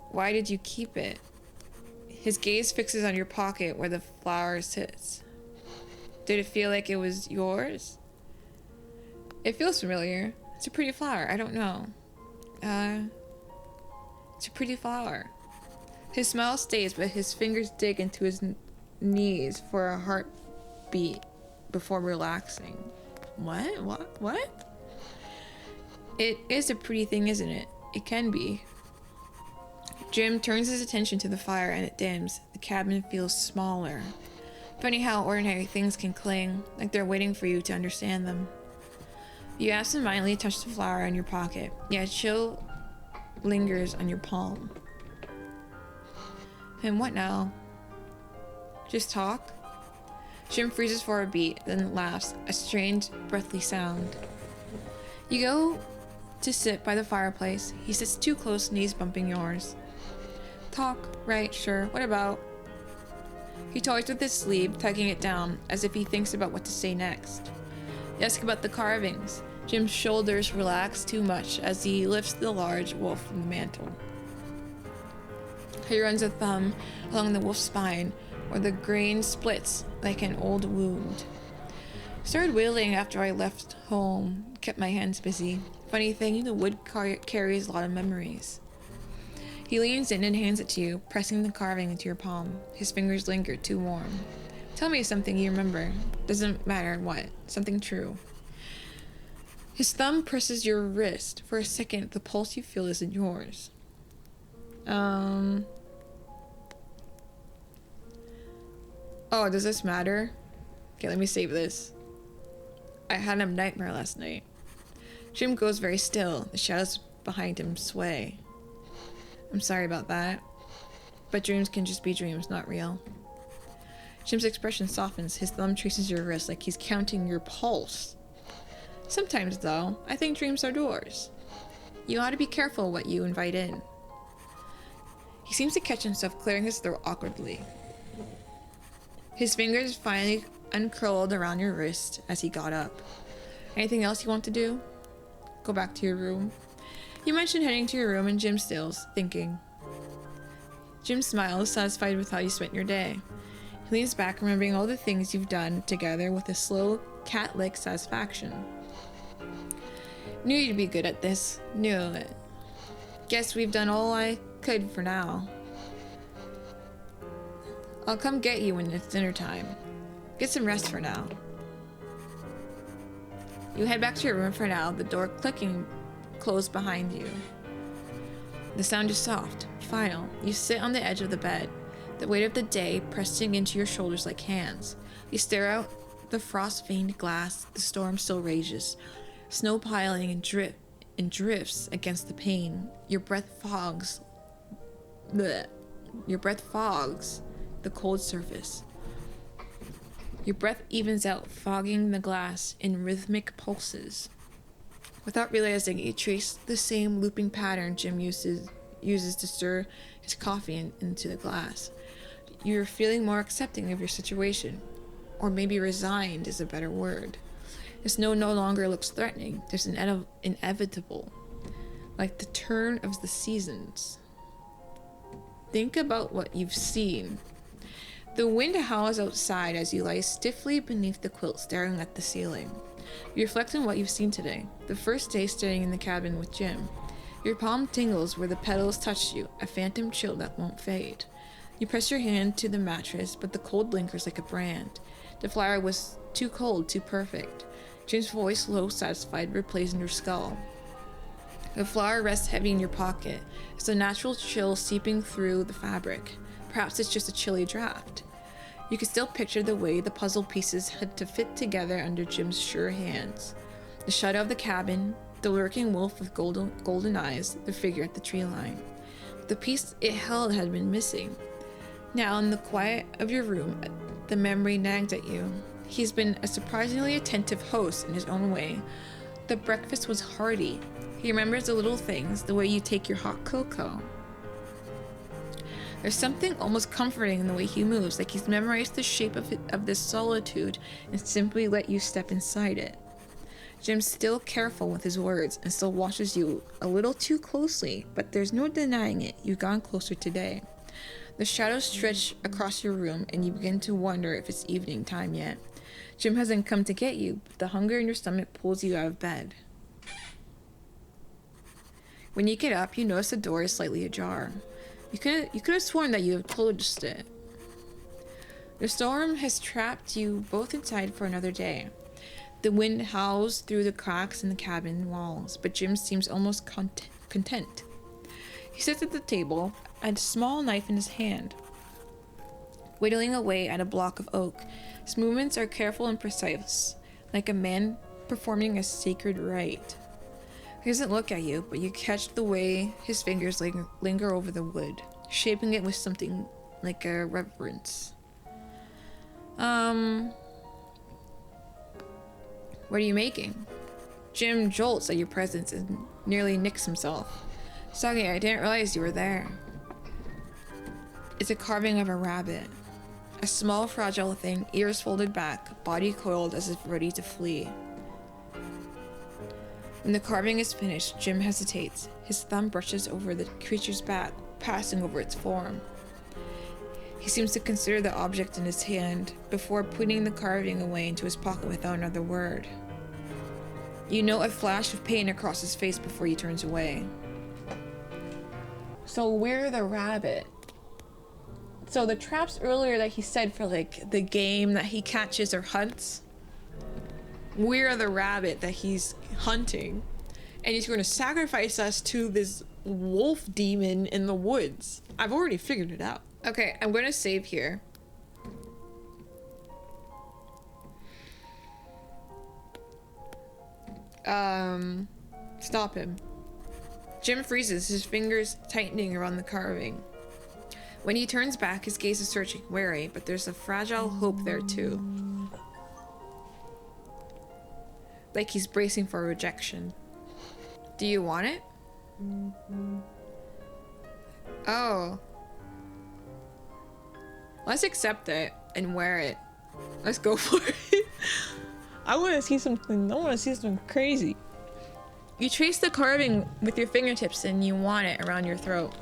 Why did you keep it? His gaze fixes on your pocket where the flower sits. Did it feel like it was yours? It feels familiar. It's a pretty flower. I don't know. It's a pretty flower. His smile stays, but his fingers dig into his knees for a heartbeat before relaxing. What? It is a pretty thing, isn't it? It can be. Jim turns his attention to the fire and it dims. The cabin feels smaller. Funny how ordinary things can cling, like they're waiting for you to understand them. You absentmindedly touch the flower in your pocket, yet chill lingers on your palm. And what now? Just talk? Jim freezes for a beat, then laughs, a strange, breathy sound. You go to sit by the fireplace. He sits too close, knees bumping yours. Talk, right, sure, what about? He toys with his sleeve, tugging it down, as if he thinks about what to say next. You ask about the carvings. Jim's shoulders relax too much as he lifts the large wolf from the mantle. He runs a thumb along the wolf's spine, where the grain splits like an old wound. Started whittling after I left home, kept my hands busy. Funny thing, the wood carries a lot of memories. He leans in and hands it to you, pressing the carving into your palm. His fingers linger, too warm. Tell me something you remember. Doesn't matter what. Something true. His thumb presses your wrist. For a second, the pulse you feel isn't yours. Oh, does this matter? Okay, let me save this. I had a nightmare last night. Jim goes very still. The shadows behind him sway. I'm sorry about that. But dreams can just be dreams, not real. Jim's expression softens. His thumb traces your wrist like he's counting your pulse. Sometimes, though, I think dreams are doors. You ought to be careful what you invite in. He seems to catch himself clearing his throat awkwardly. His fingers finally uncurled around your wrist as he got up. Anything else you want to do? Go back to your room. You mentioned heading to your room and Jim stills, thinking. Jim smiles, satisfied with how you spent your day. He leans back, remembering all the things you've done together with a slow, cat-like satisfaction. Knew you'd be good at this. Knew it. Guess we've done all I could for now. I'll come get you when it's dinner time. Get some rest for now. You head back to your room for now, the door clicking closed behind you. The sound is soft, final. You sit on the edge of the bed, the weight of the day pressing into your shoulders like hands. You stare out the frost-veined glass. The storm still rages, snow piling and drifts against the pane. Your breath fogs. Your breath fogs the cold surface. Your breath evens out, fogging the glass in rhythmic pulses. Without realizing, you trace the same looping pattern Jim uses to stir his coffee into the glass. You're feeling more accepting of your situation, or maybe resigned is a better word. The snow no longer looks threatening. There's an inevitable, like the turn of the seasons. Think about what you've seen. The wind howls outside as you lie stiffly beneath the quilt, staring at the ceiling. You reflect on what you've seen today, the first day staying in the cabin with Jim. Your palm tingles where the petals touched you, a phantom chill that won't fade. You press your hand to the mattress, but the cold lingers like a brand. The flower was too cold, too perfect. Jim's voice, low, satisfied, replays in your skull. The flower rests heavy in your pocket. It's a natural chill seeping through the fabric. Perhaps it's just a chilly draft. You can still picture the way the puzzle pieces had to fit together under Jim's sure hands. The shadow of the cabin, the lurking wolf with golden eyes, the figure at the tree line. The piece it held had been missing. Now, in the quiet of your room, the memory nagged at you. He's been a surprisingly attentive host in his own way. The breakfast was hearty. He remembers the little things, the way you take your hot cocoa. There's something almost comforting in the way he moves, like he's memorized the shape of this solitude and simply let you step inside it. Jim's still careful with his words and still watches you a little too closely, but there's no denying it, you've gone closer today. The shadows stretch across your room and you begin to wonder if it's evening time yet. Jim hasn't come to get you, but the hunger in your stomach pulls you out of bed. When you get up, you notice the door is slightly ajar. You could have sworn that you have closed it. The storm has trapped you both inside for another day. The wind howls through the cracks in the cabin walls, but Jim seems almost content. He sits at the table, a small knife in his hand, whittling away at a block of oak. His movements are careful and precise, like a man performing a sacred rite. He doesn't look at you, but you catch the way his fingers linger over the wood, shaping it with something like a reverence. What are you making? Jim jolts at your presence and nearly nicks himself. Soggy, I didn't realize you were there. It's a carving of a rabbit. A small, fragile thing, ears folded back, body coiled as if ready to flee. When the carving is finished, Jim hesitates. His thumb brushes over the creature's back, passing over its form. He seems to consider the object in his hand before putting the carving away into his pocket without another word. You note a flash of pain across his face before he turns away. So we're the rabbit. So the traps earlier that he said for like the game that he catches or hunts, we're the rabbit that he's hunting, and he's going to sacrifice us to this wolf demon in the woods. I've already figured it out. Okay, I'm going to save here. Stop him. Jim freezes, his fingers tightening around the carving. When he turns back, his gaze is searching, wary, but there's a fragile hope there too. Like he's bracing for rejection. Do you want it? Oh. Let's accept it and wear it. Let's go for it. I want to see something crazy. You trace the carving with your fingertips and you want it around your throat.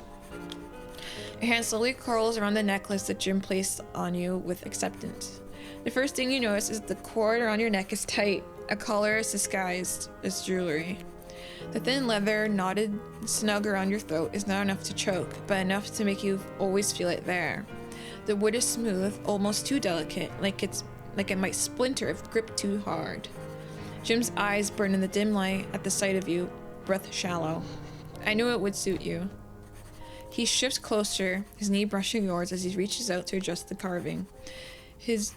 Your hand slowly curls around the necklace that Jim placed on you with acceptance. The first thing you notice is the cord around your neck is tight. A collar is disguised as jewelry. The thin leather knotted snug around your throat is not enough to choke, but enough to make you always feel it there. The wood is smooth, almost too delicate, like it might splinter if gripped too hard. Jim's eyes burn in the dim light at the sight of you, breath shallow. I knew it would suit you. He shifts closer, his knee brushing yours as he reaches out to adjust the carving. His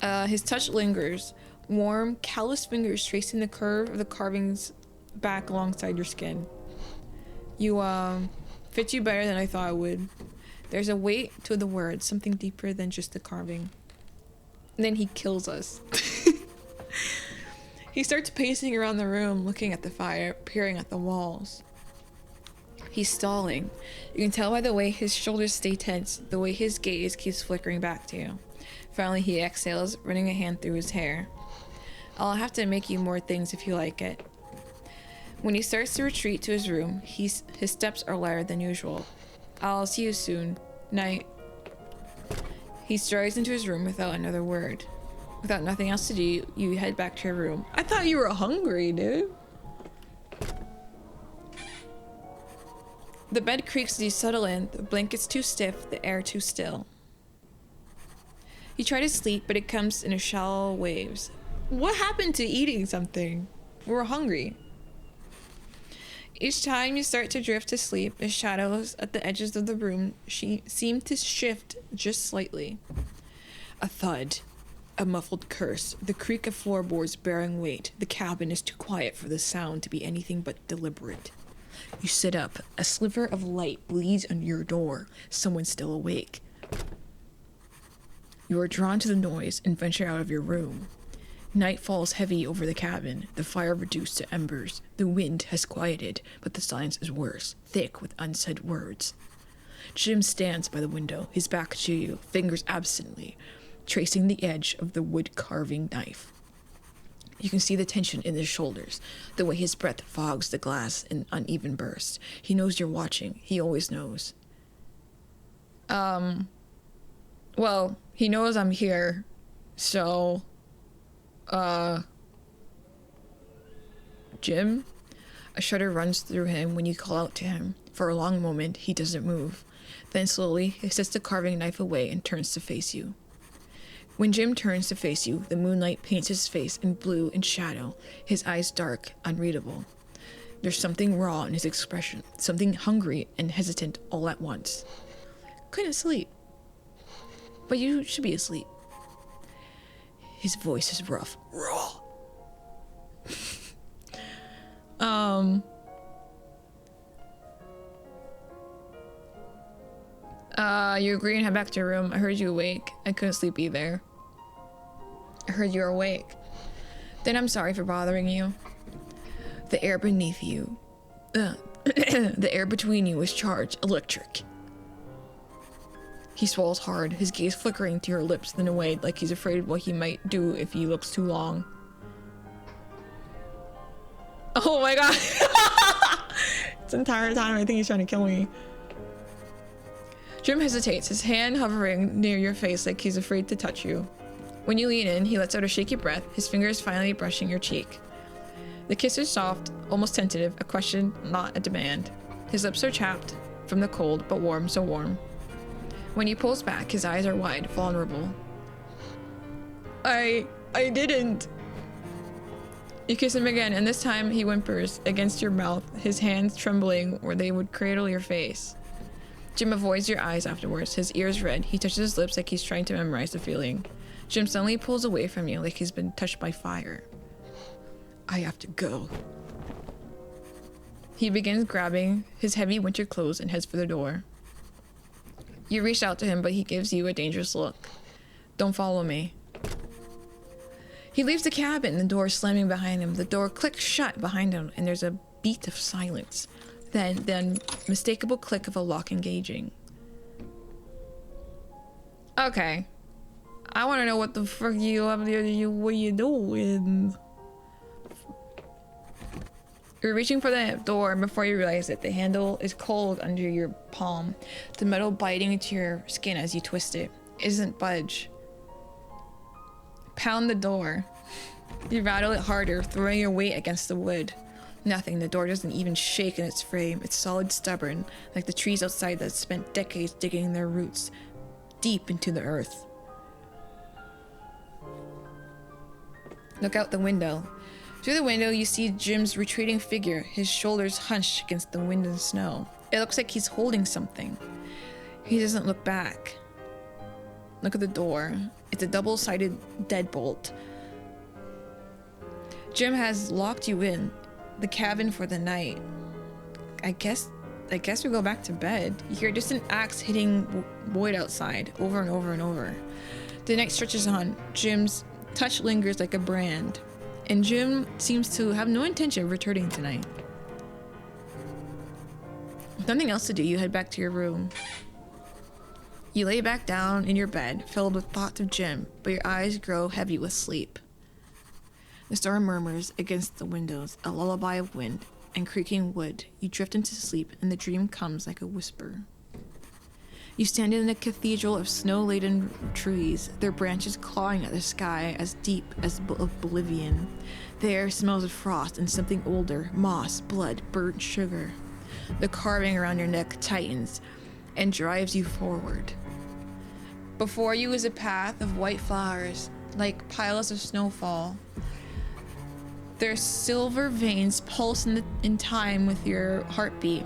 touch lingers, warm, callous fingers tracing the curve of the carvings back alongside your skin. You, fit you better than I thought it would. There's a weight to the words, something deeper than just the carving. And then he kills us. He starts pacing around the room, looking at the fire, peering at the walls. He's stalling. You can tell by the way his shoulders stay tense, the way his gaze keeps flickering back to you. Finally, he exhales, running a hand through his hair. I'll have to make you more things if you like it. When he starts to retreat to his room, his steps are lighter than usual. I'll see you soon. Night. He strides into his room without another word. Without nothing else to do, you head back to your room. I thought you were hungry, dude. The bed creaks as you settle in, the blanket's too stiff, the air too still. You try to sleep, but it comes in a shallow waves. What happened to eating something? We were hungry. Each time you start to drift to sleep, the shadows at the edges of the room seem to shift just slightly. A thud, a muffled curse, the creak of floorboards bearing weight. The cabin is too quiet for the sound to be anything but deliberate. You sit up. A sliver of light bleeds under your door. Someone's still awake. You are drawn to the noise and venture out of your room. Night falls heavy over the cabin, the fire reduced to embers. The wind has quieted, but the silence is worse, thick with unsaid words. Jim stands by the window, his back to you, fingers absently, tracing the edge of the wood-carving knife. You can see the tension in his shoulders, the way his breath fogs the glass in uneven bursts. He knows you're watching. He always knows. Well, he knows I'm here, so... Jim? A shudder runs through him when you call out to him. For a long moment, he doesn't move. Then slowly, he sets the carving knife away and turns to face you. When Jim turns to face you, the moonlight paints his face in blue and shadow, his eyes dark, unreadable. There's something raw in his expression, something hungry and hesitant all at once. Couldn't sleep. But you should be asleep. His voice is rough. Raw. You agree and head back to your room. I heard you awake. I couldn't sleep either. I heard you were awake. Then I'm sorry for bothering you. The air beneath you. The air between you is charged, electric. He swallows hard, his gaze flickering to your lips, then away, like he's afraid of what he might do if he looks too long. Oh my god! This entire time I think he's trying to kill me. Jim hesitates, his hand hovering near your face like he's afraid to touch you. When you lean in, he lets out a shaky breath, his fingers finally brushing your cheek. The kiss is soft, almost tentative, a question, not a demand. His lips are chapped from the cold, but warm, so warm. When he pulls back, his eyes are wide, vulnerable. I didn't. You kiss him again, and this time he whimpers against your mouth, his hands trembling where they would cradle your face. Jim avoids your eyes afterwards, his ears red. He touches his lips like he's trying to memorize the feeling. Jim suddenly pulls away from you like he's been touched by fire. I have to go. He begins grabbing his heavy winter clothes and heads for the door. You reach out to him, but he gives you a dangerous look. Don't follow me. He leaves the cabin, the door slamming behind him. The door clicks shut behind him, and there's a beat of silence. Then mistakable click of a lock engaging. Okay. I want to know what the fuck you up there, what you doing? You're reaching for the door before you realize that the handle is cold under your palm, the metal biting into your skin as you twist it. It doesn't budge. Pound the door. You rattle it harder, throwing your weight against the wood. Nothing. The door doesn't even shake in its frame. It's solid, stubborn, like the trees outside that spent decades digging their roots deep into the earth. Look out the window. Through the window, you see Jim's retreating figure, his shoulders hunched against the wind and snow. It looks like he's holding something. He doesn't look back. Look at the door. It's a double-sided deadbolt. Jim has locked you in the cabin for the night. I guess we go back to bed. You hear distant axe hitting wood outside, over and over and over. The night stretches on. Jim's touch lingers like a brand. And Jim seems to have no intention of returning tonight. With nothing else to do, you head back to your room. You lay back down in your bed, filled with thoughts of Jim, but your eyes grow heavy with sleep. The storm murmurs against the windows, a lullaby of wind and creaking wood. You drift into sleep, and the dream comes like a whisper. You stand in a cathedral of snow-laden trees, their branches clawing at the sky as deep as oblivion. The air smells of frost and something older, moss, blood, burnt sugar. The carving around your neck tightens and drives you forward. Before you is a path of white flowers, like piles of snowfall. Their silver veins pulse in time with your heartbeat.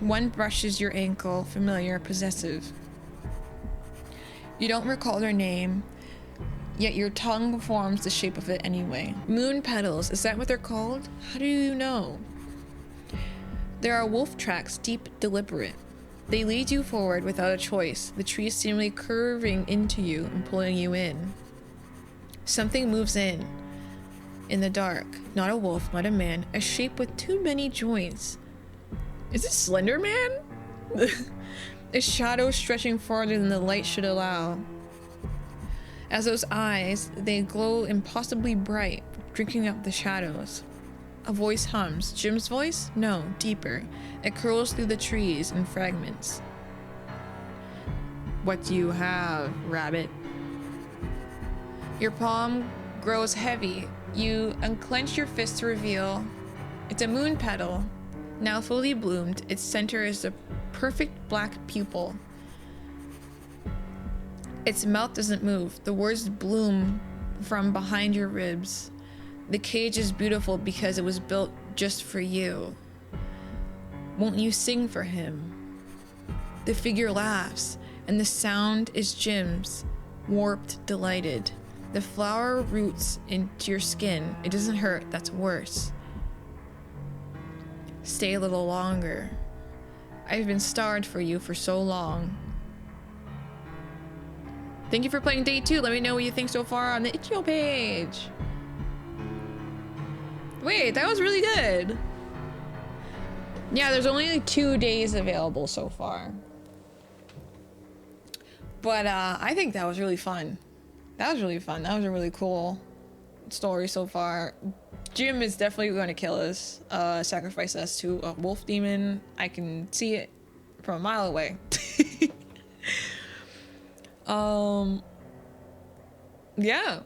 One brushes your ankle, familiar, possessive. You don't recall their name, yet your tongue forms the shape of it anyway. Moon petals, is that what they're called? How do you know? There are wolf tracks, deep, deliberate. They lead you forward without a choice, the trees seemingly curving into you and pulling you in. Something moves in the dark. Not a wolf, not a man, a shape with too many joints. Is it Slender Man? A shadow stretching farther than the light should allow. As those eyes, they glow impossibly bright, drinking up the shadows. A voice hums. Jim's voice? No, deeper. It curls through the trees in fragments. What do you have, rabbit? Your palm grows heavy. You unclench your fist to reveal. It's a moon petal, now fully bloomed. Its center is a perfect black pupil. Its mouth doesn't move. The words bloom from behind your ribs. The cage is beautiful because it was built just for you. Won't you sing for him? The figure laughs, and the sound is Jim's, warped, delighted. The flower roots into your skin. It doesn't hurt, that's worse. Stay a little longer. I've been starved for you for so long. Thank you for playing day 2. Let me know what you think so far on the itch.io page. Wait, that was really good. Yeah, there's only like 2 days available so far. But I think that was really fun. That was really fun. That was a really cool story so far. Jim is definitely going to kill us, sacrifice us to a wolf demon. I can see it from a mile away. Yeah,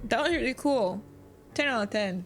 that was really cool. 10 out of 10.